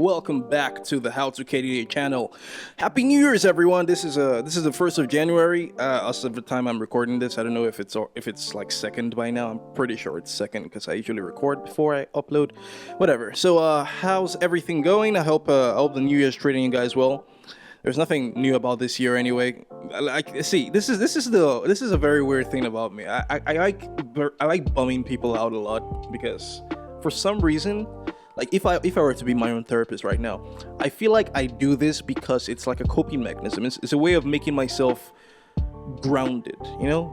Welcome back to the HowToKDJ channel. Happy New Year's, everyone! This is the 1st of January. As of the time I'm recording this, I don't know if it's like second by now. I'm pretty sure it's second because I usually record before I upload. Whatever. So how's everything going? I hope the New Year's treating you guys well. There's nothing new about this year anyway. This is a very weird thing about me. I like bumming people out a lot because for some reason, like if I were to be my own therapist right now, I feel like I do this because it's like a coping mechanism. It's a way of making myself grounded,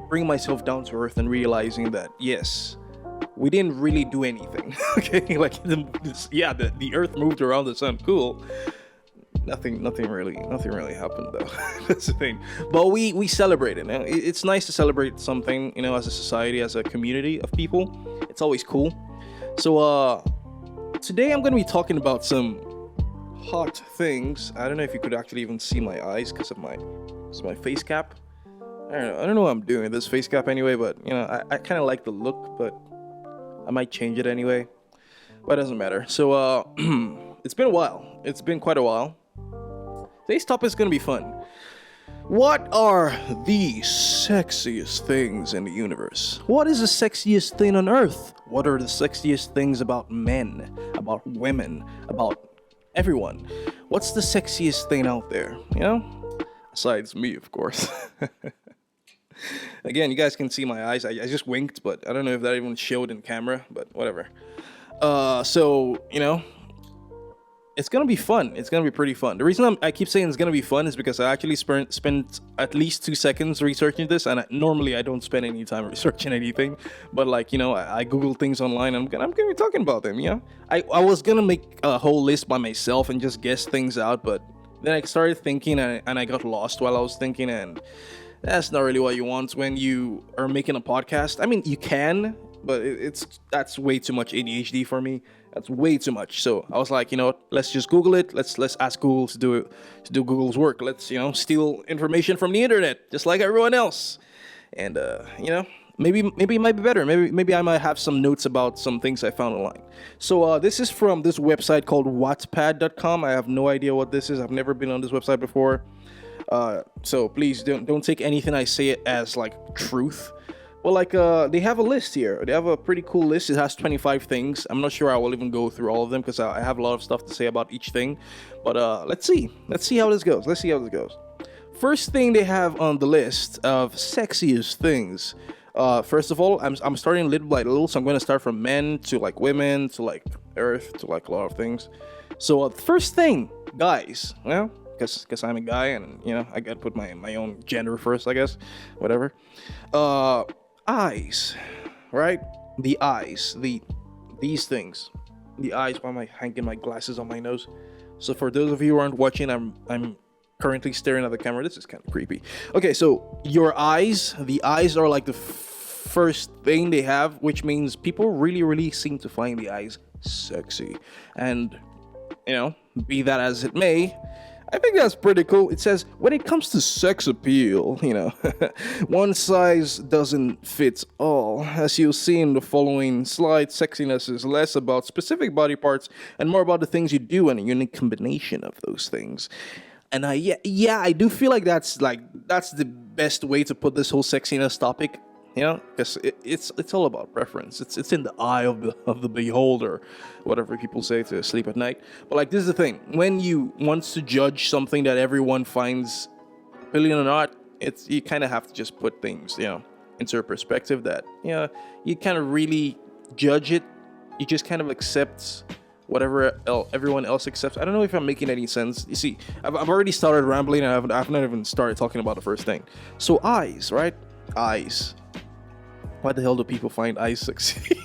bring myself down to earth and realizing that yes, we didn't really do anything. Okay, like the earth moved around the sun, cool. Nothing really happened though. That's the thing. But we celebrate it. It's nice to celebrate something, as a society, as a community of people. It's always cool. So today I'm gonna be talking about some hot things. I don't know if you could actually even see my eyes because of my face cap. I don't know what I'm doing with this face cap anyway, but I kind of like the look, but I might change it anyway. But it doesn't matter. So it's been a while. It's been quite a while. Today's topic is gonna be fun. What are the sexiest things in the universe? What is the sexiest thing on earth? What are the sexiest things about men, about women, about everyone? What's the sexiest thing out there? Besides me, of course. Again, you guys can see my eyes. I just winked, but I don't know if that even showed in camera, but whatever. It's gonna be fun. It's gonna be pretty fun. The reason I keep saying it's gonna be fun is because I actually spent at least 2 seconds researching this, and normally I don't spend any time researching anything. But I Google things online. I'm gonna be talking about them. I was gonna make a whole list by myself and just guess things out, but then I started thinking and I got lost while I was thinking, and that's not really what you want when you are making a podcast. I mean, you can, but that's way too much ADHD for me. That's way too much. So I was like, let's just Google it. Let's ask Google to do Google's work. Let's steal information from the internet, just like everyone else. And maybe it might be better. Maybe I might have some notes about some things I found online. So this is from this website called Wattpad.com. I have no idea what this is. I've never been on this website before. So please don't take anything I say as like truth. Well, they have a list here. They have a pretty cool list. It has 25 things. I'm not sure I will even go through all of them because I have a lot of stuff to say about each thing. But let's see. Let's see how this goes. First thing they have on the list of sexiest things. First of all, I'm starting little by little. So I'm going to start from men to like women to like earth to like a lot of things. So first thing, guys. Because I'm a guy and I gotta put my own gender first, I guess. Whatever. Eyes, right? The eyes, these things, the eyes. Why am I hanging my glasses on my nose? So for those of you who aren't watching, I'm currently staring at the camera. This is kind of creepy. Okay, so your eyes, the eyes are like the first thing they have, which means people really seem to find the eyes sexy, and be that as it may, I think that's pretty cool. It says, when it comes to sex appeal, one size doesn't fit all. As you'll see in the following slide, sexiness is less about specific body parts and more about the things you do and a unique combination of those things. And I do feel like that's the best way to put this whole sexiness topic. Because it's all about preference. It's in the eye of the beholder, whatever people say to sleep at night. But this is the thing: when you want to judge something that everyone finds appealing or not, you kind of have to just put things into a perspective that you kind of really judge it. You just kind of accept whatever everyone else accepts. I don't know if I'm making any sense. You see, I've already started rambling and I've not even started talking about the first thing. So eyes, right? Eyes. Why the hell do people find eyes sexy?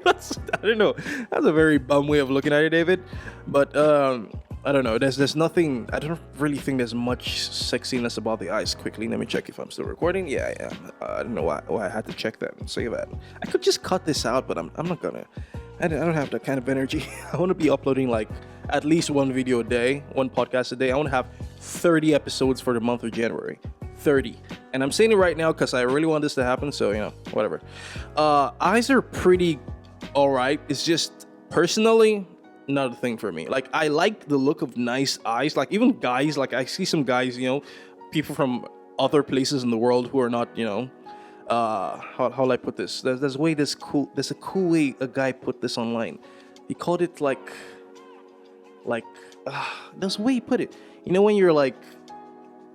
I don't know. That's a very bum way of looking at it, David. But I don't know. There's nothing. I don't really think there's much sexiness about the eyes. Quickly, let me check if I'm still recording. Yeah, I am. I don't know why I had to check that and say that. I could just cut this out, but I'm not gonna. I don't have that kind of energy. I want to be uploading like at least one video a day, one podcast a day. I want to have 30 episodes for the month of January. 30. And I'm saying it right now because I really want this to happen, so whatever. Eyes are pretty alright. It's just personally not a thing for me. Like, I like the look of nice eyes. Like, even guys, like I see some guys, people from other places in the world who are not, how will I put this? There's a cool way a guy put this online. He called it like there's a way he put it. When you're like,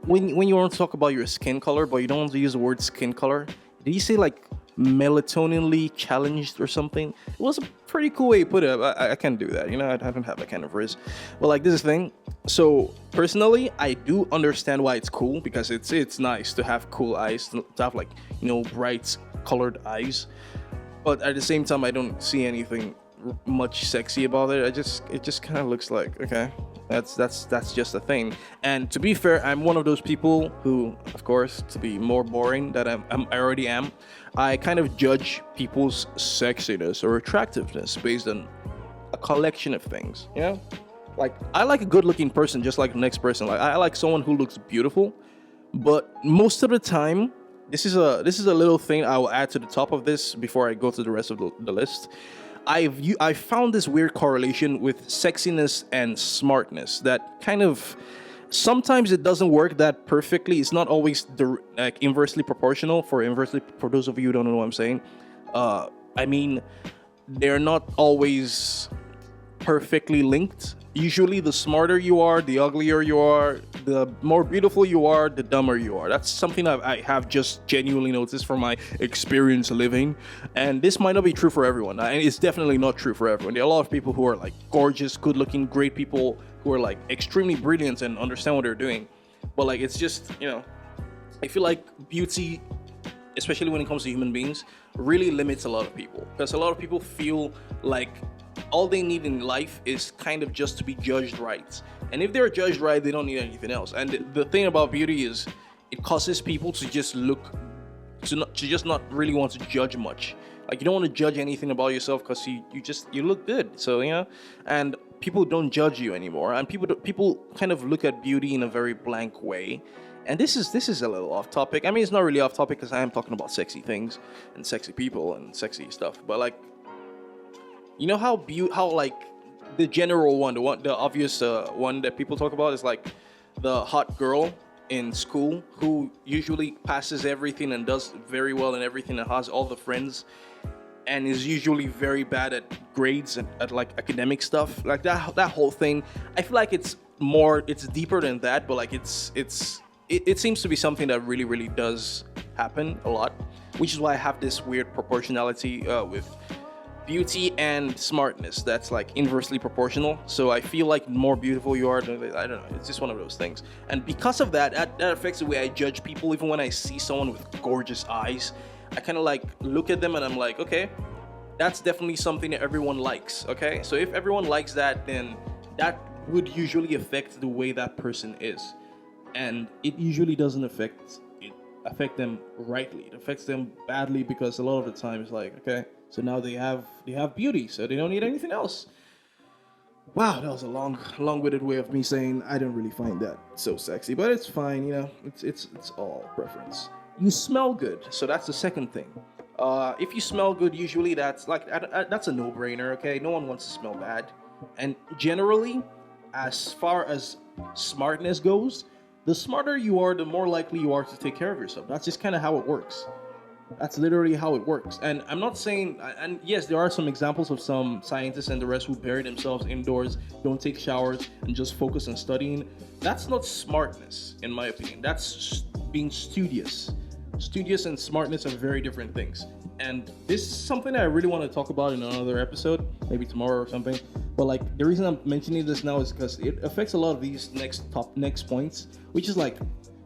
when you want to talk about your skin color, but you don't want to use the word skin color. Did he say like melatoninly challenged or something? It was a pretty cool way to put it. I can't do that. I don't have that kind of riz. But like, this is the thing. So personally, I do understand why it's cool, because it's nice to have cool eyes, to have like, bright colored eyes. But at the same time, I don't see anything much sexy about it. It just kind of looks like, okay, that's just a thing. And to be fair, I'm one of those people who, of course, to be more boring that I already am, I kind of judge people's sexiness or attractiveness based on a collection of things. Like, I like a good-looking person just like the next person. Like, I like someone who looks beautiful, but most of the time, this is a little thing I will add to the top of this before I go to the rest of the list. I found this weird correlation with sexiness and smartness that kind of, sometimes it doesn't work that perfectly. It's not always inversely proportional. For those of you who don't know what I'm saying, I mean, they're not always perfectly linked. Usually, the smarter you are, the uglier you are, the more beautiful you are, the dumber you are. That's something I have just genuinely noticed from my experience living. And this might not be true for everyone. And it's definitely not true for everyone. There are a lot of people who are like gorgeous, good looking, great people who are like extremely brilliant and understand what they're doing. But like, it's just, I feel like beauty, especially when it comes to human beings, really limits a lot of people. Because a lot of people feel like all they need in life is kind of just to be judged right. And if they're judged right, they don't need anything else. And the thing about beauty is it causes people to just just not really want to judge much. Like, you don't want to judge anything about yourself because you look good. So, and people don't judge you anymore. And people kind of look at beauty in a very blank way. And this is a little off topic. I mean, it's not really off topic because I am talking about sexy things and sexy people and sexy stuff. But like, how like the general one, the obvious one that people talk about is like the hot girl in school who usually passes everything and does very well in everything and has all the friends and is usually very bad at grades and at like academic stuff. Like that whole thing. I feel like it's deeper than that, but like it seems to be something that really, really does happen a lot, which is why I have this weird proportionality with beauty and smartness that's like inversely proportional. So I feel like the more beautiful you are, I don't know, it's just one of those things. And because of that affects the way I judge people. Even when I see someone with gorgeous eyes, I kind of like look at them and I'm like, okay, that's definitely something that everyone likes. Okay, so if everyone likes that, then that would usually affect the way that person is, and it usually doesn't affect them rightly. It affects them badly because a lot of the time it's like, okay, so now they have beauty, so they don't need anything else. Wow, that was a long-winded way of me saying I don't really find that so sexy, but it's fine, it's all preference. You smell good, so that's the second thing. If you smell good, usually that's a no-brainer. Okay, no one wants to smell bad, and generally, as far as smartness goes, the smarter you are, the more likely you are to take care of yourself. That's just kind of how it works. That's literally how it works. And I'm not saying, and yes, there are some examples of some scientists and the rest who bury themselves indoors, don't take showers, and just focus on studying. That's not smartness, in my opinion. That's being studious. Studious and smartness are very different things. And this is something I really want to talk about in another episode, maybe tomorrow or something. But like, the reason I'm mentioning this now is because it affects a lot of these next points, which is like,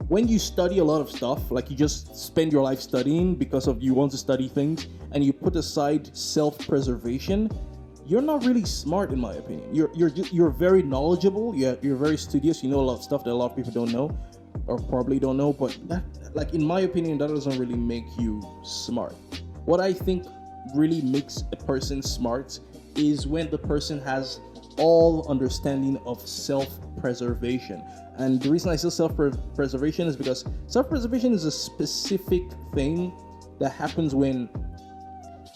when you study a lot of stuff, like you just spend your life studying because of you want to study things, and you put aside self-preservation, you're not really smart, in my opinion. You're very knowledgeable. You're very studious. You know a lot of stuff that a lot of people don't know, or probably don't know. But that, like, in my opinion, that doesn't really make you smart. What I think really makes a person smart is when the person has all understanding of self-preservation. And the reason I say self-preservation is because self-preservation is a specific thing that happens when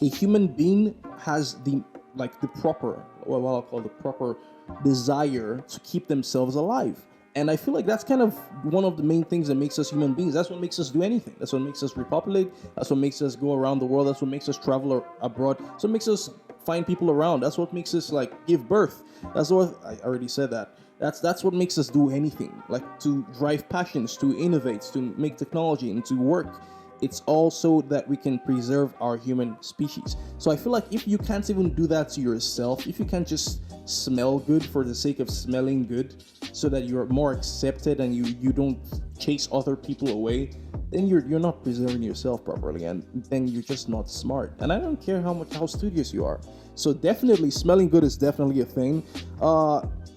a human being has the like the proper, or what I'll call the proper desire to keep themselves alive. And I feel like that's kind of one of the main things that makes us human beings. That's what makes us do anything. That's what makes us repopulate. That's what makes us go around the world. That's what makes us travel abroad. That's what makes us find people around. That's what makes us like give birth. That's what I already said that. That's what makes us do anything. Like to drive passions, to innovate, to make technology, and to work. It's also that we can preserve our human species. So I feel like if you can't even do that to yourself, if you can't just smell good for the sake of smelling good so that you're more accepted and you don't chase other people away, then you're not preserving yourself properly, and then you're just not smart. And I don't care how studious you are. So definitely smelling good is definitely a thing.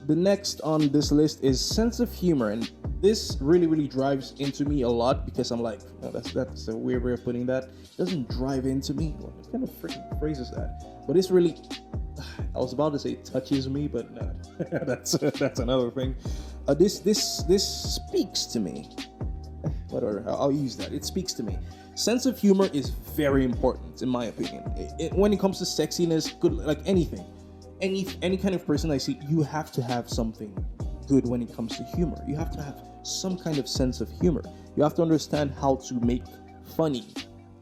The next on this list is sense of humor, and this really drives into me a lot because I'm like, oh, that's a weird way of putting that. It doesn't drive into me. What kind of freaking phrase is that? But it's really, I was about to say touches me, but no, that's another thing. This speaks to me. Whatever, I'll use that. It speaks to me. Sense of humor is very important in my opinion. When it comes to sexiness, good, like anything. Any kind of person I see, you have to have something good when it comes to humor. You have to have some kind of sense of humor. You have to understand how to make funny,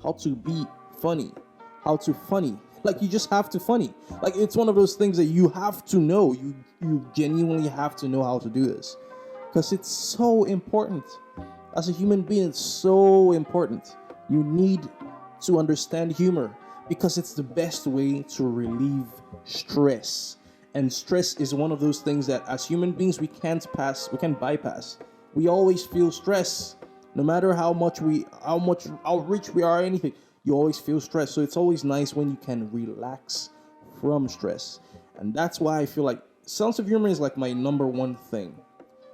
how to be funny, how to funny. Like you just have to funny. Like it's one of those things that you have to know. You genuinely have to know how to do this because it's so important. As a human being, it's so important. You need to understand humor because it's the best way to relieve stress. And stress is one of those things that as human beings we can't bypass. We always feel stress. No matter how rich we are or anything, you always feel stress. So it's always nice when you can relax from stress. And that's why I feel like sense of humor is like my number one thing.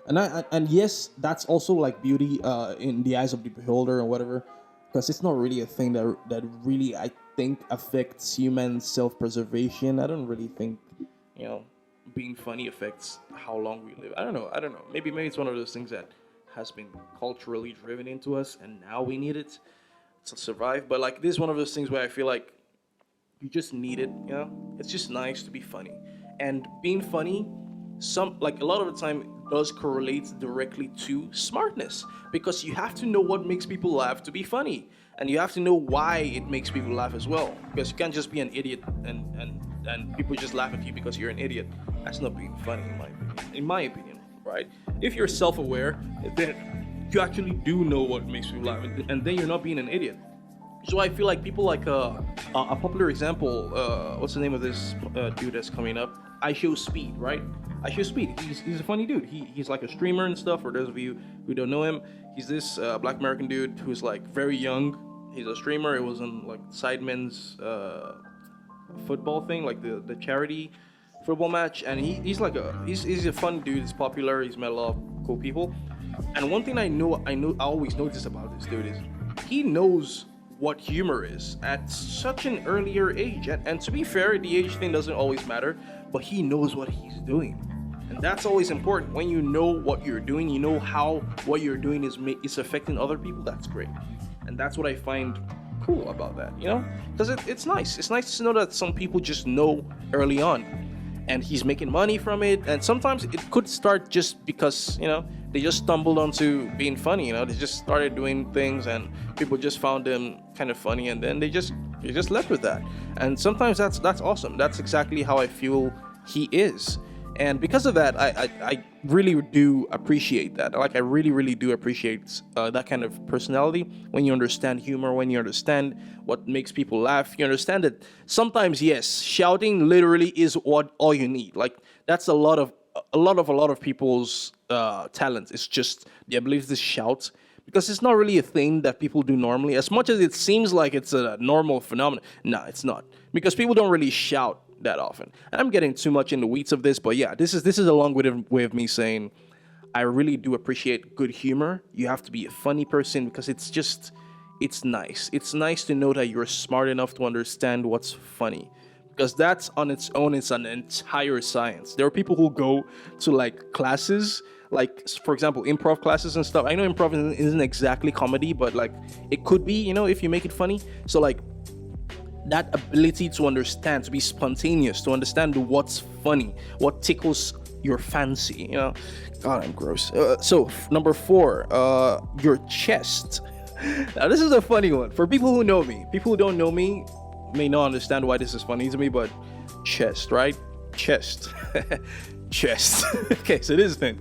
And yes, that's also like beauty in the eyes of the beholder or whatever. Because it's not really a thing that really, I think, affects human self-preservation. I don't really think, being funny affects how long we live. I don't know. Maybe it's one of those things that has been culturally driven into us, and now we need it to survive. But like this is one of those things where I feel like you just need it. It's just nice to be funny, and being funny, a lot of the time does correlate directly to smartness because you have to know what makes people laugh to be funny, and you have to know why it makes people laugh as well, because you can't just be an idiot and people just laugh at you because you're an idiot. That's not being funny in my opinion, right? If you're self-aware, then you actually do know what makes people laugh, and then you're not being an idiot. So I feel like people like a popular example, what's the name of this dude that's coming up? I Show Speed, right? I Show Speed. He's a funny dude. He's like a streamer and stuff. For those of you who don't know him, he's this Black American dude who's like very young. He's a streamer. It was on like Sidemen's football thing, like the charity football match. And he's a fun dude. He's popular. He's met a lot of cool people. And one thing I always notice about this dude is he knows what humor is at such an earlier age. And to be fair, the age thing doesn't always matter, but he knows what he's doing. And that's always important. When you know what you're doing, you know how what you're doing is affecting other people, that's great. And that's what I find cool about that, Because it's nice. It's nice to know that some people just know early on. And he's making money from it. And sometimes it could start just because, they just stumbled onto being funny, They just started doing things and people just found them kind of funny, and then they just left with that. And sometimes that's awesome. That's exactly how I feel he is. And because of that, I really do appreciate that. Like, I really do appreciate that kind of personality. When you understand humor, when you understand what makes people laugh, you understand that sometimes, yes, shouting literally is what all you need. Like, that's a lot of people's talent. It's just the ability to shout. Because it's not really a thing that people do normally. As much as it seems like it's a normal phenomenon, no, it's not. Because people don't really shout that often. And I'm getting too much in the weeds of this, but yeah, this is a long-winded way of me saying I really do appreciate good humor. You have to be a funny person because it's nice. It's nice to know that you're smart enough to understand what's funny. Because that's on its own, it's an entire science. There are people who go to like classes, like for example, improv classes and stuff. I know improv isn't exactly comedy, but like it could be, if you make it funny. So like that ability to understand, to be spontaneous, to understand what's funny, what tickles your fancy. God, I'm gross. So number 4, your chest. Now this is a funny one for people who know me. People who don't know me may not understand why this is funny to me, but chest, right? Chest. Chest. Okay, so this is the thing.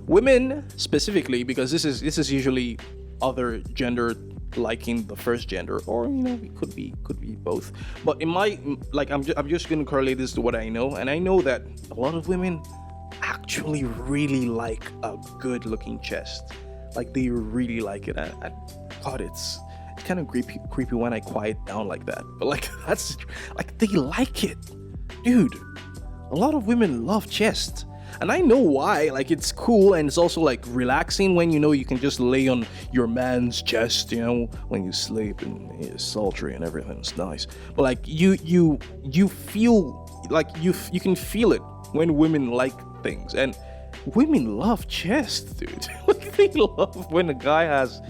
Women specifically, because this is usually other gender liking the first gender, or it could be both. But in my, like, I'm just gonna correlate this to what I know, and I know that a lot of women actually really like a good looking chest. Like, they really like it. God, it's kind of creepy when I quiet down like that, but like, that's like, they like it, dude. A lot of women love chest, and I know why. Like, it's cool, and it's also like relaxing when you can just lay on your man's chest, when you sleep, and it's sultry and everything. It's nice. But like, you feel like you can feel it when women like things, and women love chest, dude. Like, they love when a guy has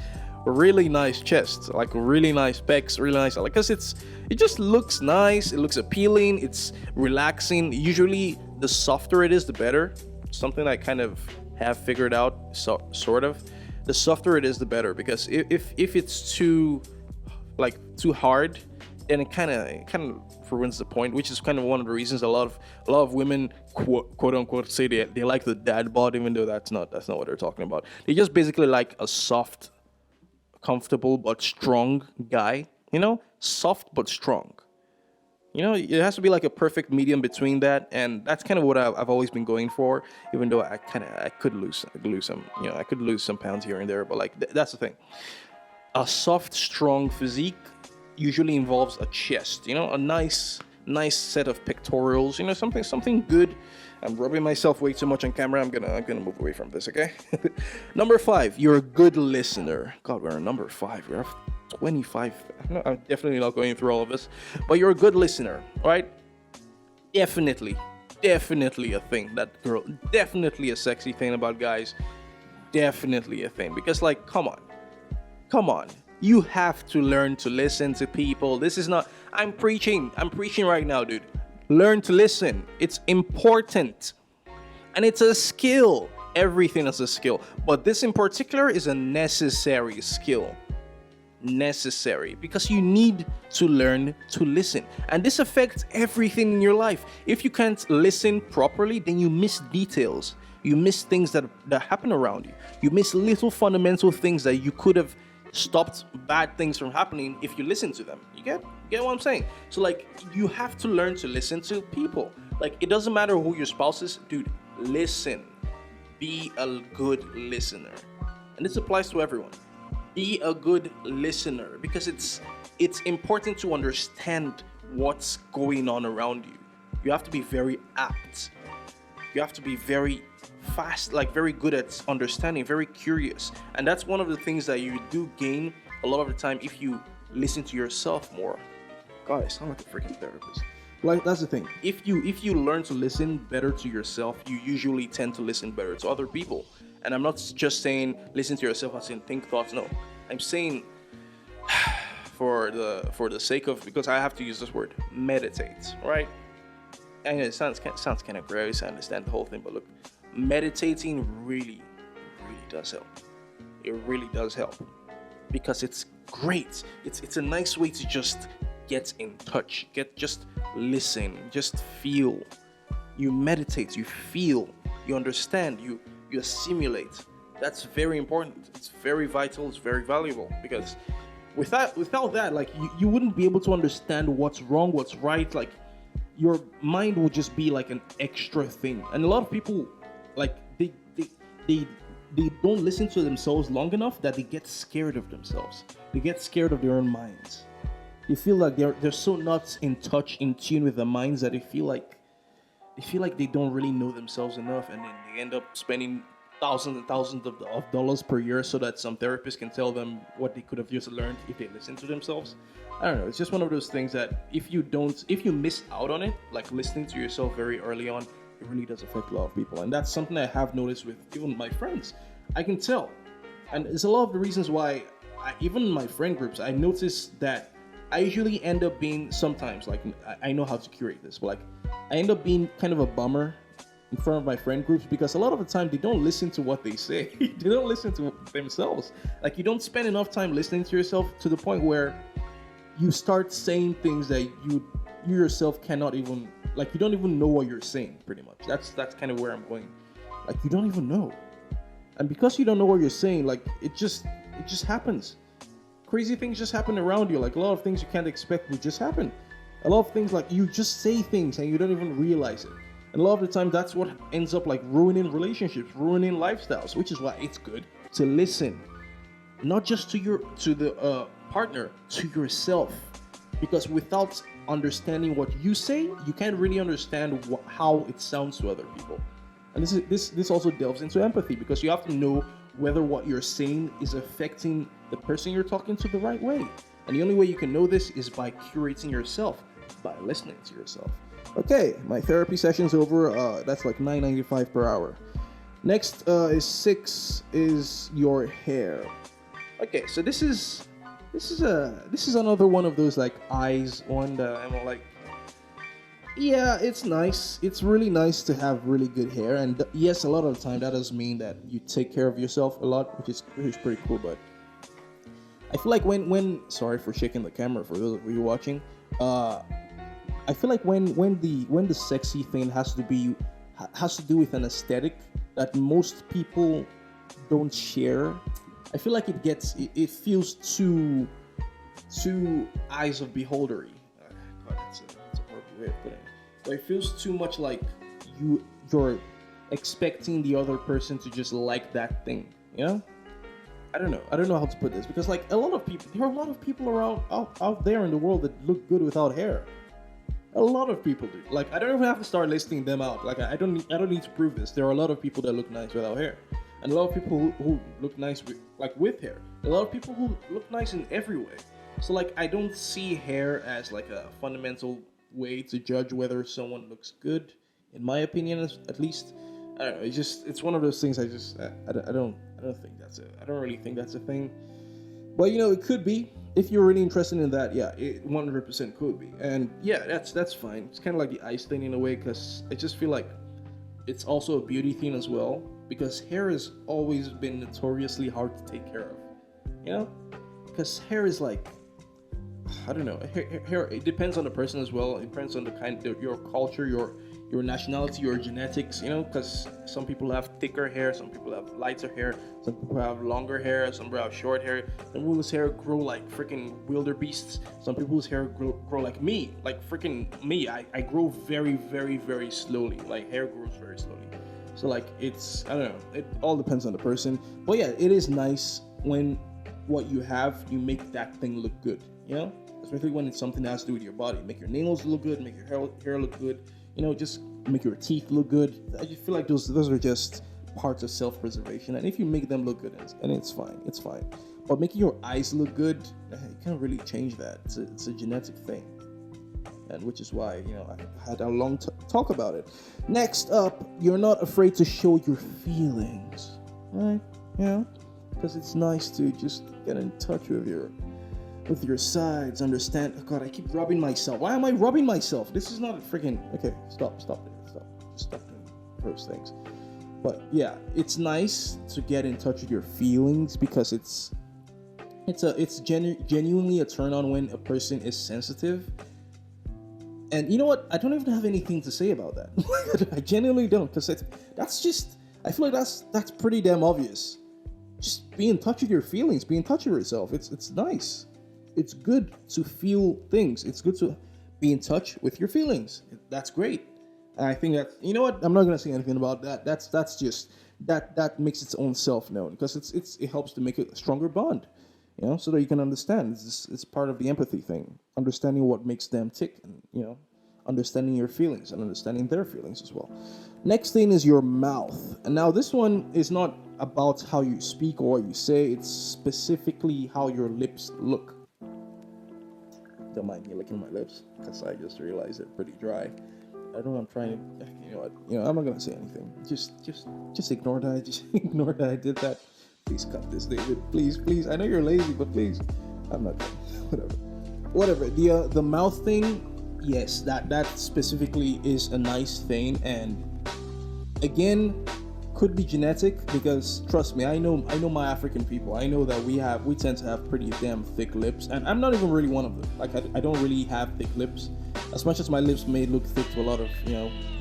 a really nice chest, like really nice pecs, really nice, like, because it just looks nice, it looks appealing, it's relaxing. Usually the softer it is, the better. Something I kind of have figured out, sort of. The softer it is, the better, because if it's too hard, then it kind of ruins the point, which is kind of one of the reasons a lot of women quote unquote say they like the dad bod, even though that's not what they're talking about. They just basically like a soft, comfortable but strong guy. Soft but strong. It has to be like a perfect medium between that, and that's kind of what I've always been going for. Even though I could lose some, I could lose some pounds here and there, but like, that's the thing. A soft, strong physique usually involves a chest, a nice set of pectorals, something good. I'm rubbing myself way too much on camera. I'm gonna move away from this, okay? Number 5, you're a good listener. God, we're on number 5. We're 25. I'm definitely not going through all of this, but you're a good listener, right? Definitely a thing. That girl, definitely a sexy thing about guys. Definitely a thing, because like, come on. You have to learn to listen to people. This is not, I'm preaching right now, dude. Learn to listen. It's important. And it's a skill. Everything is a skill. But this in particular is a necessary skill. Necessary. Because you need to learn to listen. And this affects everything in your life. If you can't listen properly, then you miss details. You miss things that happen around you. You miss little fundamental things that you could have stopped bad things from happening if you listen to them. You get what I'm saying? So like, you have to learn to listen to people. Like, it doesn't matter who your spouse is, dude. Listen. Be a good listener. And this applies to everyone. Be a good listener, because it's important to understand what's going on around you. You have to be very apt. You have to be very fast, like very good at understanding, very curious. And that's one of the things that you do gain a lot of the time if you listen to yourself more. God, I sound like a freaking therapist. Like, that's the thing. If you learn to listen better to yourself, you usually tend to listen better to other people. And I'm not just saying listen to yourself as in think thoughts. No, I'm saying for the sake of, because I have to use this word, meditate, right? And it sounds kind of gross. I understand the whole thing, but look, meditating really does help. It really does help, because it's great. It's a nice way to just get in touch, just listen, just feel. You meditate, you feel, you understand, you assimilate. That's very important. It's very vital. It's very valuable, because without that, like, you wouldn't be able to understand what's wrong, what's right. Like, your mind will just be like an extra thing. And a lot of people, like, they don't listen to themselves long enough that they get scared of themselves. They get scared of their own minds. They feel like they're so not in touch, in tune with their minds, that they feel like they don't really know themselves enough, and then they end up spending thousands and thousands of dollars per year so that some therapist can tell them what they could have just learned if they listened to themselves. I don't know. It's just one of those things that if you miss out on it, like listening to yourself very early on, it really does affect a lot of people. And that's something I have noticed with even my friends. I can tell. And it's a lot of the reasons why, even in my friend groups, I noticed that I usually end up being sometimes like I know how to curate this, but like I end up being kind of a bummer in front of my friend groups because a lot of the time they don't listen to what they say. They don't listen to themselves. Like you don't spend enough time listening to yourself to the point where you start saying things that you yourself cannot even, like, you don't even know what you're saying. Pretty much that's kind of where I'm going. Like you don't even know, and because you don't know what you're saying, like it just happens. Crazy things just happen around you. Like a lot of things you can't expect will just happen. A lot of things, like you just say things and you don't even realize it. And a lot of the time that's what ends up like ruining relationships, ruining lifestyles, which is why it's good to listen, not just to the partner, to yourself, because without understanding what you say, you can't really understand how it sounds to other people. And this also delves into empathy, because you have to know whether what you're saying is affecting the person you're talking to the right way. And the only way you can know this is by curating yourself, by listening to yourself. Okay, my therapy session's over. That's like $9.95 per hour. Next is 6 is your hair. Okay, so this is another one of those like eyes one that I'm like, yeah, it's nice. It's really nice to have really good hair, and yes, a lot of the time that does mean that you take care of yourself a lot, which is pretty cool. But I feel like when sorry for shaking the camera for those of you watching, I feel like when the sexy thing has to do with an aesthetic that most people don't share, I feel like it feels too eyes of beholdery. God, that's a horrible way of putting it. But it feels too much like you're expecting the other person to just like that thing, you know? I don't know how to put this, because like there are a lot of people around out there in the world that look good without hair. A lot of people do. Like I don't even have to start listing them out. Like I don't need to prove this. There are a lot of people that look nice without hair, and a lot of people who look nice with hair. A lot of people who look nice in every way. So like I don't see hair as like a fundamental way to judge whether someone looks good. In my opinion, at least, I don't know. It's one of those things. I don't think that's it. I don't really think that's a thing. But you know, it could be. If you're really interested in that, yeah, it 100% could be. And yeah, that's fine. It's kind of like the eyes thing in a way, because I just feel like it's also a beauty thing as well, because hair has always been notoriously hard to take care of, you know? Because hair is like, I don't know, hair, it depends on the person as well. It depends on the kind of your culture, your nationality, your genetics, you know, because some people have thicker hair, some people have lighter hair, some people have longer hair, some people have short hair, some people's hair grow like freaking wildebeests, some people's hair grow like me, like freaking me. I grow very, very, very slowly, like hair grows very slowly. So like it's, I don't know, it all depends on the person. But yeah, it is nice when what you have, you make that thing look good, you know, especially when it's something that has to do with your body. Make your nails look good, make your hair look good. You know, just make your teeth look good. I just feel like those are just parts of self-preservation. And if you make them look good, and it's fine. But making your eyes look good, you can't really change that. It's a genetic thing. And which is why, you know, I had a long talk about it. Next up, you're not afraid to show your feelings. Right? You know? Because it's nice to just get in touch with your sides, understand. Oh God, I keep rubbing myself. Why am I rubbing myself? This is not a freaking. Okay, stop doing those things. But yeah, it's nice to get in touch with your feelings, because it's genuinely a turn on when a person is sensitive. And you know what? I don't even have anything to say about that. I genuinely don't, because that's just. I feel like that's pretty damn obvious. Just be in touch with your feelings. Be in touch with yourself. It's nice. It's good to feel things. It's good to be in touch with your feelings. That's great. And I think that, you know what? I'm not gonna say anything about that. That's just that makes its own self known, because it helps to make a stronger bond, you know, so that you can understand. It's part of the empathy thing, understanding what makes them tick, and you know, understanding your feelings and understanding their feelings as well. Next thing is your mouth, and now this one is not about how you speak or what you say. It's specifically how your lips look. Don't mind me licking my lips, because I just realized they're pretty dry. I don't know. I'm trying to. You know what? You know, I'm not gonna say anything. Just ignore that. Just ignore that I did that. Please cut this, David. Please. I know you're lazy, but please. I'm not. Whatever. whatever the mouth thing, yes, that specifically is a nice thing, and again, could be genetic because trust me, I know my African people. I know that we tend to have pretty damn thick lips, and I'm not even really one of them. Like I don't really have thick lips. As much as my lips may look thick to a lot of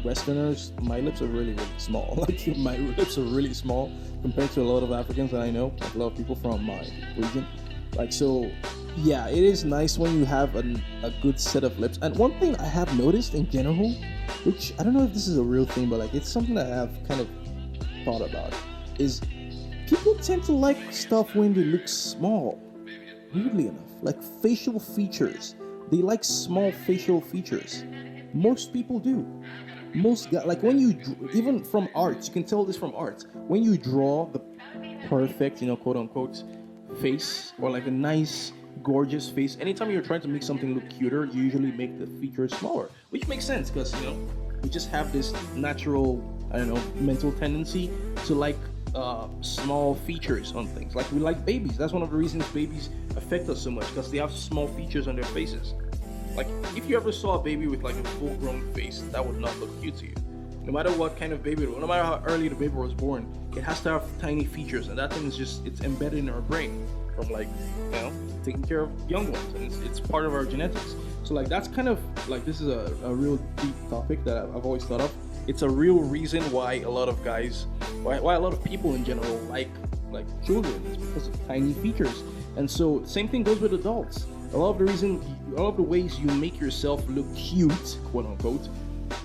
Westerners, my lips are really really small. Like my lips are really small compared to a lot of Africans that I know, like a lot of people from my region. Like so, yeah, it is nice when you have a good set of lips. And one thing I have noticed in general, which I don't know if this is a real thing, but like it's something that I have kind of thought about, is people tend to like stuff when they look small. Weirdly enough, like facial features, they like small facial features. Most people do. Most guys, like when even from art, you can tell this from art. When you draw the perfect, quote unquote, face or like a nice, gorgeous face, anytime you're trying to make something look cuter, you usually make the features smaller, which makes sense because we just have this natural, I don't know, mental tendency to like small features on things. Like we like babies. That's one of the reasons babies affect us so much because they have small features on their faces. Like if you ever saw a baby with like a full-grown face, that would not look cute to you. No matter what kind of baby it was, no matter how early the baby was born, it has to have tiny features, and that thing is just it's embedded in our brain from like taking care of young ones, and it's part of our genetics. So like that's kind of like this is a real deep topic that I've always thought of. It's a real reason why a lot of guys, why a lot of people in general like children is because of tiny features. And so same thing goes with adults. A lot of the ways you make yourself look cute, quote unquote,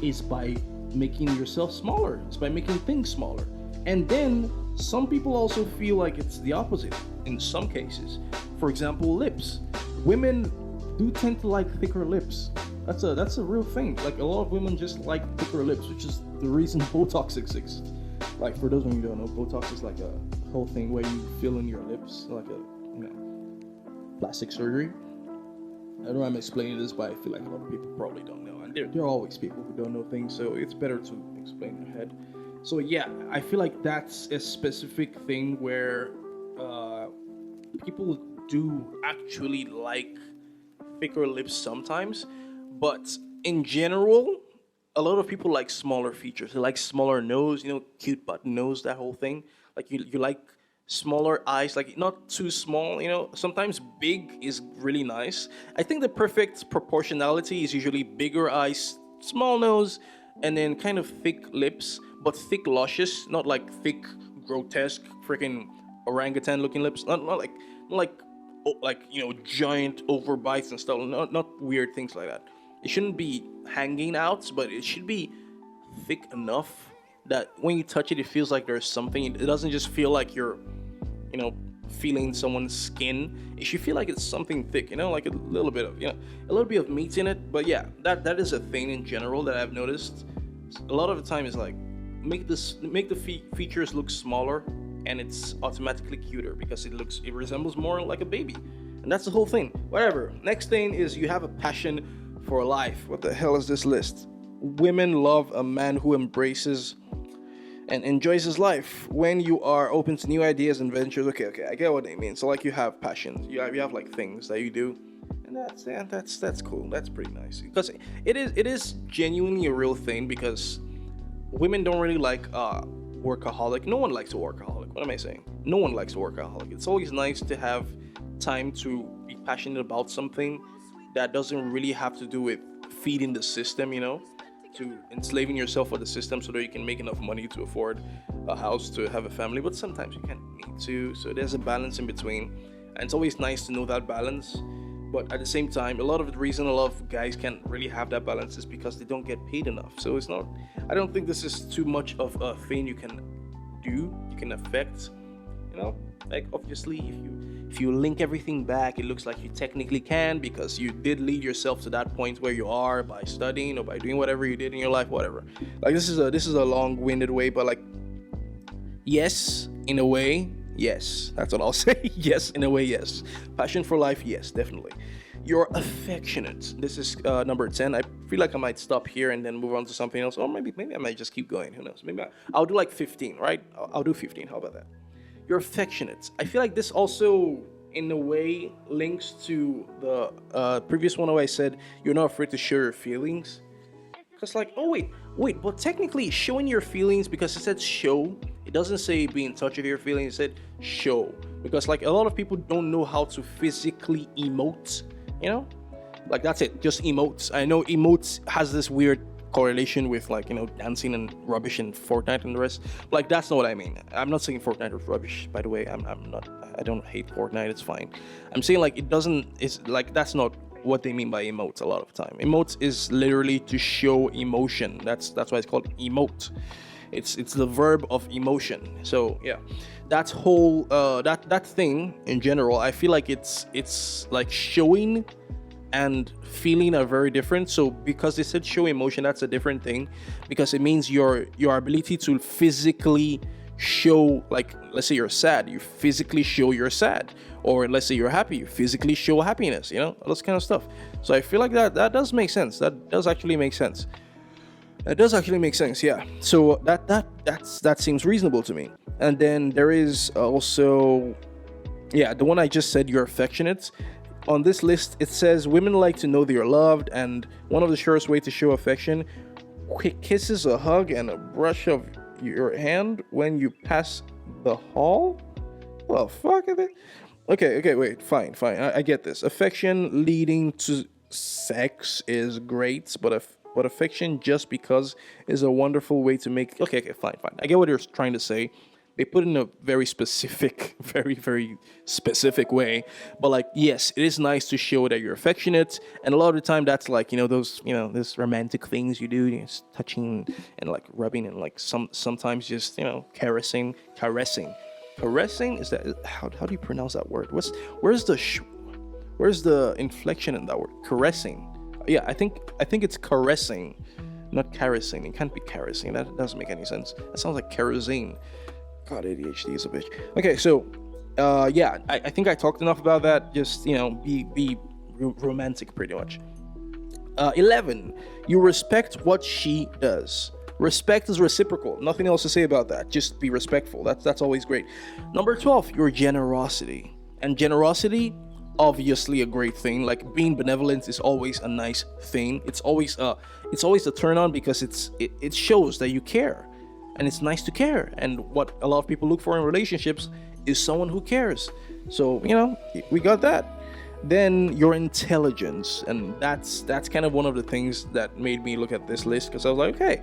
is by making yourself smaller. It's by making things smaller. And then some people also feel like it's the opposite in some cases. For example, lips. Women do tend to like thicker lips. That's a real thing. Like a lot of women just like thicker lips, which is the reason Botox exists. Like for those of you who don't know, Botox is like a whole thing where you fill in your lips, like a plastic surgery. I don't know I'm explaining this, but I feel like a lot of people probably don't know. And there are always people who don't know things, so it's better to explain ahead. So yeah, I feel like that's a specific thing where people do actually like thicker lips sometimes, but in general, a lot of people like smaller features. They like smaller nose, cute button nose, that whole thing. Like you like smaller eyes, like not too small, Sometimes big is really nice. I think the perfect proportionality is usually bigger eyes, small nose, and then kind of thick lips, but thick luscious, not like thick, grotesque, freaking orangutan looking lips. Not like giant overbites and stuff. Not weird things like that. It shouldn't be hanging out, but it should be thick enough that when you touch it, it feels like there's something. It doesn't just feel like you're, feeling someone's skin. It should feel like it's something thick, like a little bit of meat in it. But yeah, that is a thing in general that I've noticed. A lot of the time is like make the features look smaller, and it's automatically cuter because it resembles more like a baby, and that's the whole thing. Whatever. Next thing is you have a passion for life. What the hell is this list? Women love a man who embraces and enjoys his life. When you are open to new ideas and ventures. Okay, I get what they mean. So like you have passions, you have like things that you do, and that's cool. That's pretty nice because it is genuinely a real thing because women don't really like workaholic. No one likes a workaholic. What am I saying? No one likes a workaholic. It's always nice to have time to be passionate about something that doesn't really have to do with feeding the system, to enslaving yourself for the system so that you can make enough money to afford a house, to have a family. But sometimes you can't need to, so there's a balance in between, and it's always nice to know that balance. But at the same time, a lot of the reason a lot of guys can't really have that balance is because they don't get paid enough. So it's not, I don't think this is too much of a thing you can affect. Like obviously if you link everything back, it looks like you technically can because you did lead yourself to that point where you are by studying or by doing whatever you did in your life, whatever. Like this is a long-winded way, but like yes, in a way, yes. That's what I'll say. Yes, in a way, yes. Passion for life, yes, definitely. You're affectionate. This is number 10. I feel like I might stop here and then move on to something else, or maybe I might just keep going. Who knows? Maybe I'll do like 15, right? I'll do 15. How about that? You're affectionate. I feel like this also in a way links to the previous one where I said you're not afraid to share your feelings. Because like, oh wait, but technically showing your feelings, because it said show, it doesn't say be in touch with your feelings, it said show. Because like a lot of people don't know how to physically emote, you know? Like that's it, just emotes. I know emotes has this weird correlation with like, dancing and rubbish and Fortnite and the rest. Like that's not what I mean. I'm not saying Fortnite is rubbish, by the way. I don't hate Fortnite, it's fine. I'm saying like it's like that's not what they mean by emotes a lot of time. Emotes is literally to show emotion. That's why it's called emote. It's the verb of emotion. So yeah, that whole that thing in general, I feel like it's like showing and feeling are very different. So because they said show emotion, that's a different thing, because it means your ability to physically show, like let's say you're sad, you physically show you're sad, or let's say you're happy, you physically show happiness, all this kind of stuff. So I feel like that does make sense. That does actually make sense. Yeah. So that seems reasonable to me. And then there is also, yeah, the one I just said, you're affectionate. On this list, it says women like to know they are loved, and one of the surest way to show affection, quick kisses, a hug, and a brush of your hand when you pass the hall. Well, fuck it. Okay, wait, fine. I get this. Affection leading to sex is great, but affection just because is a wonderful way to make. Okay, fine. I get what you're trying to say. They put it in a very specific, very, very specific way. But like, yes, it is nice to show that you're affectionate. And a lot of the time that's like, those romantic things you do, just touching and like rubbing and like sometimes just, caressing. Caressing, is that, how do you pronounce that word? Where's the inflection in that word? Caressing. Yeah, I think it's caressing, not caressing. It can't be caressing. That doesn't make any sense. That sounds like kerosene. God, ADHD is a bitch. Okay, so, yeah, I think I talked enough about that. Just, be romantic, pretty much. 11, you respect what she does. Respect is reciprocal. Nothing else to say about that. Just be respectful. That's always great. Number 12, your generosity. And generosity, obviously a great thing. Like being benevolent is always a nice thing. It's always a turn on, because it shows that you care. And it's nice to care. And what a lot of people look for in relationships is someone who cares. So, we got that. Then your intelligence. And that's kind of one of the things that made me look at this list, because I was like, okay,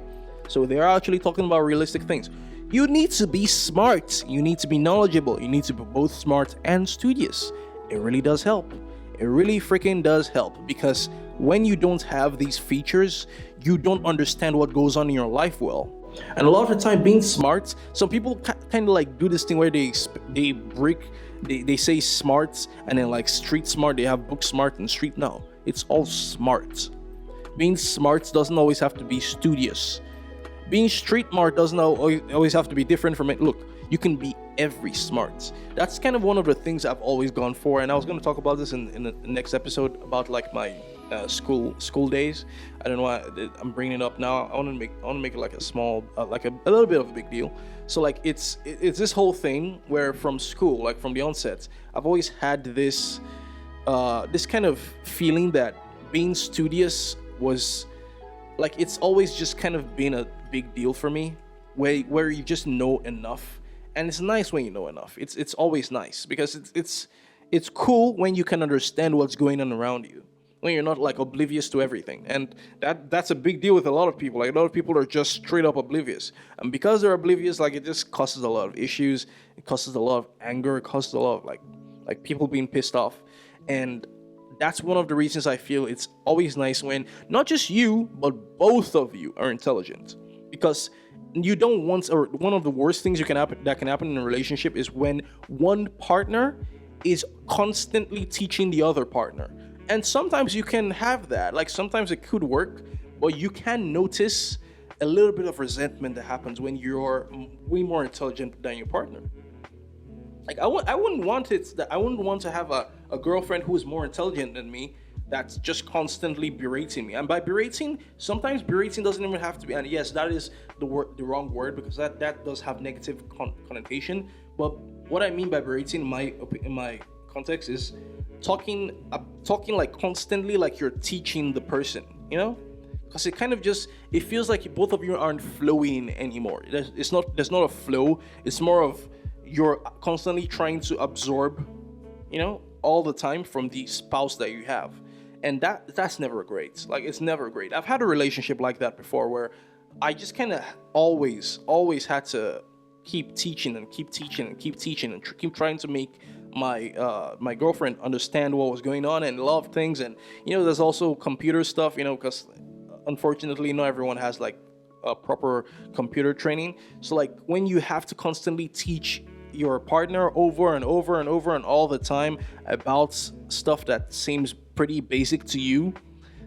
so they're actually talking about realistic things. You need to be smart. You need to be knowledgeable. You need to be both smart and studious. It really does help. It really freaking does help, because when you don't have these features, you don't understand what goes on in your life well. And a lot of the time, being smart, some people kind of like do this thing where they say smart, and then like street smart, they have book smart and street. No, it's all smart. Being smart doesn't always have to be studious. Being street smart doesn't always have to be different from it. Look, you can be every smart. That's kind of one of the things I've always gone for, and I was going to talk about this in the next episode about like my school days. I don't know why I'm bringing it up now. I want to make it like a small, like a little bit of a big deal. So like it's this whole thing where from school, like from the onset, I've always had this kind of feeling that being studious was like, it's always just kind of been a big deal for me, where you just know enough. And it's nice when you know enough. It's always nice, because it's cool when you can understand what's going on around you, when you're not like oblivious to everything. And that's a big deal with a lot of people. Like a lot of people are just straight up oblivious, and because they're oblivious, like it just causes a lot of issues. It causes a lot of anger. It causes a lot of like people being pissed off. And that's one of the reasons I feel it's always nice when not just you, but both of you are intelligent. Because you don't want, or one of the worst things that can happen in a relationship is when one partner is constantly teaching the other partner. And sometimes you can have that. Like sometimes it could work, but you can notice a little bit of resentment that happens when you're way more intelligent than your partner. Like I wouldn't want to have a girlfriend who is more intelligent than me that's just constantly berating me. And by berating, sometimes berating doesn't even have to be, and yes, that is the wrong word, because that does have negative connotation. But what I mean by berating, in my context is talking like constantly, like you're teaching the person, because it kind of just, it feels like both of you aren't flowing anymore. There's not a flow. It's more of you're constantly trying to absorb, all the time from the spouse that you have, and that's never great. Like, it's never great. I've had a relationship like that before where I just kind of always had to keep teaching and keep teaching and keep teaching and keep trying to make my girlfriend understand what was going on and love things. And there's also computer stuff, because unfortunately not everyone has like a proper computer training. So like when you have to constantly teach your partner over and over and over and all the time about stuff that seems pretty basic to you,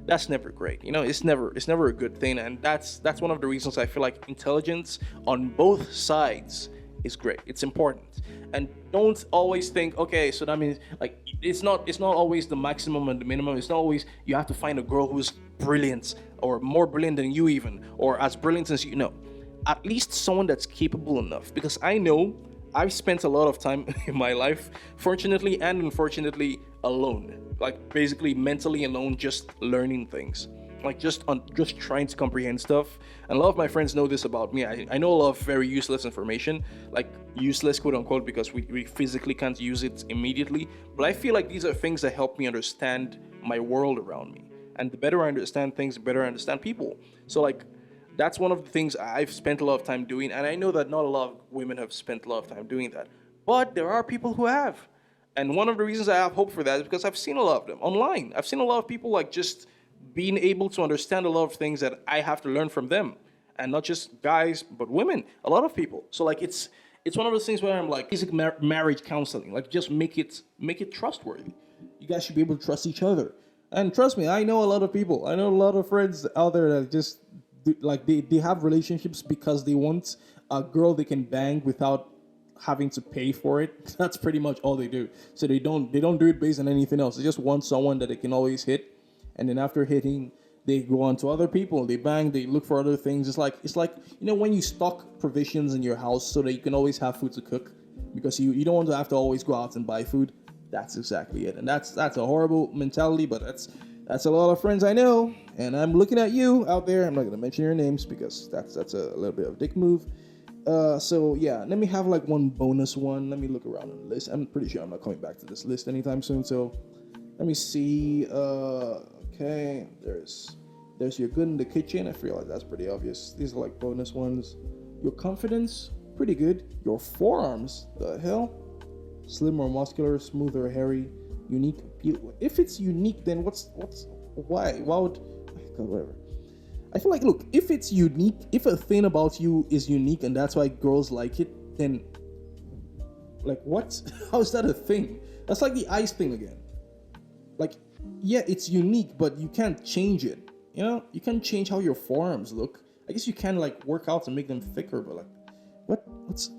that's never great. It's never a good thing. And that's one of the reasons I feel like intelligence on both sides is great. It's important. And don't always think, okay, so that means like it's not always the maximum and the minimum. It's not always you have to find a girl who's brilliant or more brilliant than you even, or as brilliant as you know. At least someone that's capable enough, because I know I've spent a lot of time in my life, fortunately and unfortunately, alone. Like basically mentally alone, just learning things. Like just trying to comprehend stuff. And a lot of my friends know this about me. I know a lot of very useless information, like useless quote unquote, because we physically can't use it immediately. But I feel like these are things that help me understand my world around me. And the better I understand things, the better I understand people. So like, that's one of the things I've spent a lot of time doing, and I know that not a lot of women have spent a lot of time doing that. But there are people who have. And one of the reasons I have hope for that is because I've seen a lot of them online. I've seen a lot of people like just being able to understand a lot of things that I have to learn from them. And not just guys, but women. A lot of people. So like it's one of those things where I'm like basic marriage counseling. Like just make it trustworthy. You guys should be able to trust each other. And trust me, I know a lot of people. I know a lot of friends out there that just like they have relationships because they want a girl they can bang without having to pay for it. That's pretty much all they do. So they don't do it based on anything else. They just want someone that they can always hit, and then after hitting, they go on to other people. They bang. They look for other things. It's like when you stock provisions in your house so that you can always have food to cook, because you don't want to have to always go out and buy food. That's exactly it. And that's a horrible mentality, but that's a lot of friends I know, and I'm looking at you out there. I'm not gonna mention your names because that's a little bit of a dick move. So yeah, let me have like one bonus one. Let me look around on the list. I'm pretty sure I'm not coming back to this list anytime soon. So let me see. Okay, there's your good in the kitchen. I feel like that's pretty obvious. These are like bonus ones. Your confidence, pretty good. Your forearms, the hell? Slim or muscular, smooth or hairy, unique. If it's unique, then why would, God, whatever. I feel like, look, if it's unique, if a thing about you is unique and that's why girls like it, then like what? How is that a thing? That's like the eyes thing again. Like, yeah, it's unique, but you can't change it. You can't change how your forearms look. I guess you can like work out to make them thicker, but like, what's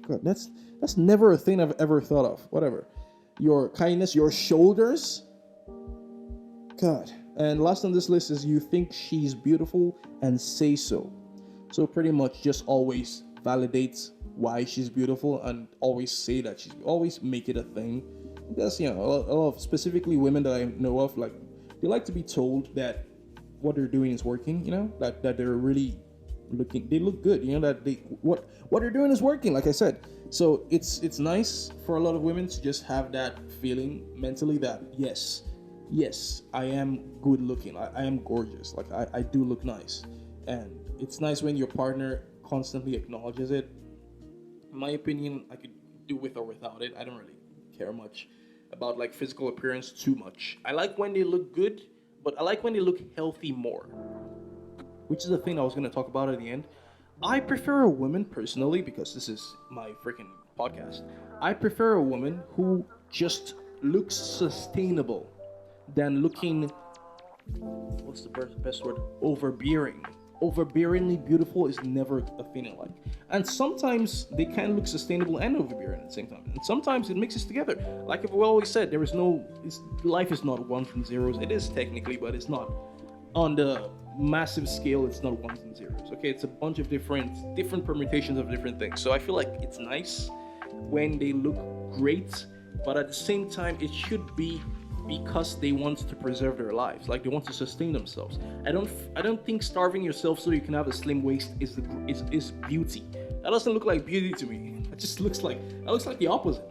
God? That's never a thing I've ever thought of. Whatever. Your kindness, your shoulders. God. And last on this list is you think she's beautiful and say so. So pretty much just always validate why she's beautiful and always say that always make it a thing. Because, a lot of specifically women that I know of, like, they like to be told that what they're doing is working, that they're really they look good, that what they're doing is working, like I said. So it's nice for a lot of women to just have that feeling mentally that yes, I am good looking, I am gorgeous, like I do look nice. And it's nice when your partner constantly acknowledges it. In my opinion, I could do with or without it. I don't really care much about like physical appearance too much. I like when they look good, but I like when they look healthy more, which is the thing I was going to talk about at the end. I prefer a woman personally, because this is my freaking podcast. I prefer a woman who just looks sustainable than looking, what's the best word? Overbearing. Overbearingly beautiful is never a thing I like. And sometimes they can look sustainable and overbearing at the same time. And sometimes it mixes together. Like I've always said, life is not ones and zeros. It is technically, but it's not. On the massive scale, it's not ones and zeros. Okay, it's a bunch of different permutations of different things. So I feel like it's nice when they look great but at the same time, it should be because they want to preserve their lives, like they want to sustain themselves. I don't think starving yourself so you can have a slim waist is beauty. That doesn't look like beauty to me. It just looks like the opposite.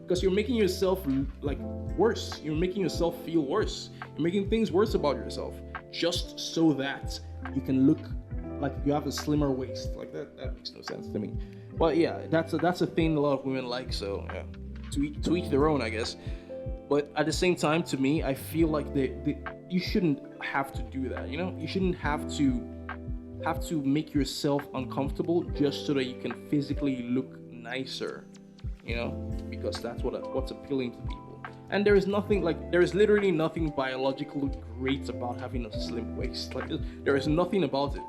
Because you're making yourself like worse. You're making yourself feel worse. You're making things worse about yourself just so that you can look like you have a slimmer waist. Like that makes no sense to me. But yeah, that's a thing a lot of women like. So yeah, to each their own, I guess. But at the same time, to me, I feel like you shouldn't have to do that. You know, you shouldn't have to make yourself uncomfortable just so that you can physically look nicer. You know, because that's what's appealing to people. And there is literally nothing biologically great about having a slim waist. Like there is nothing about it.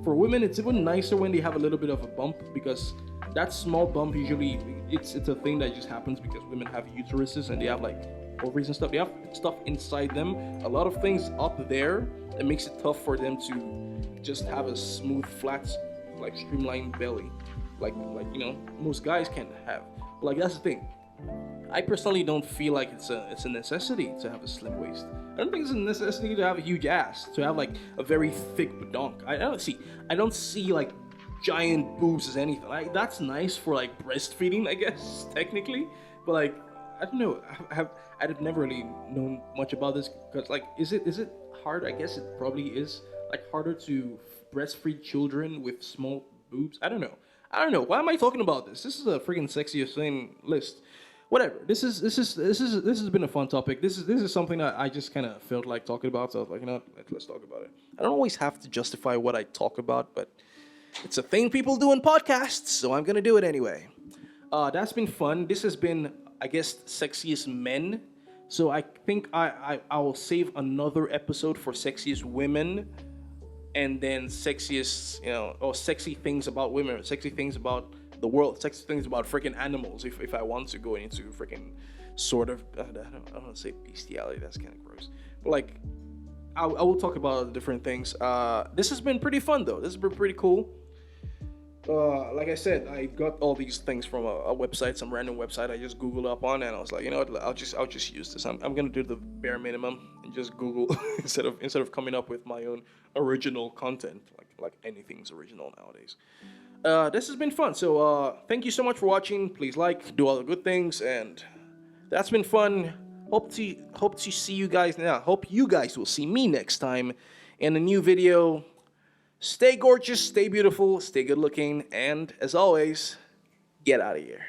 For women, it's even nicer when they have a little bit of a bump, because that small bump usually it's a thing that just happens because women have uteruses and they have like ovaries and stuff. They have stuff inside them, a lot of things up there that makes it tough for them to just have a smooth, flat, like streamlined belly, like most guys can have. But like that's the thing. I personally don't feel like it's a necessity to have a slim waist. I don't think it's a necessity to have a huge ass, to have like a very thick badonk. I don't see like giant boobs as anything. Like that's nice for like breastfeeding, I guess, technically. But like I don't know. I've never really known much about this, because like is it hard? I guess it probably is like harder to breastfeed children with small boobs. I don't know. Why am I talking about this? This is a freaking sexiest thing list. Whatever. This has been a fun topic. This is something that I just kind of felt like talking about. So I was like, let's talk about it. I don't always have to justify what I talk about, but it's a thing people do in podcasts, so I'm gonna do it anyway. That's been fun. This has been, I guess, sexiest men. So I think I will save another episode for sexiest women, and then sexiest, or sexy things about women, sexy things about the world, sexy things about freaking animals. If I want to go into freaking sort of, I don't want to say bestiality. That's kind of gross. But like, I will talk about different things. This has been pretty fun though. This has been pretty cool. Like I said, I got all these things from a website, some random website I just Googled up on, and I was like, you know what, I'll just use this. I'm gonna do the bare minimum and just Google instead of coming up with my own original content, like anything's original nowadays. This has been fun. So thank you so much for watching. Please like, do all the good things, and that's been fun. Hope to see you guys now. Hope you guys will see me next time in a new video. Stay gorgeous, stay beautiful, stay good looking, and as always, get out of here.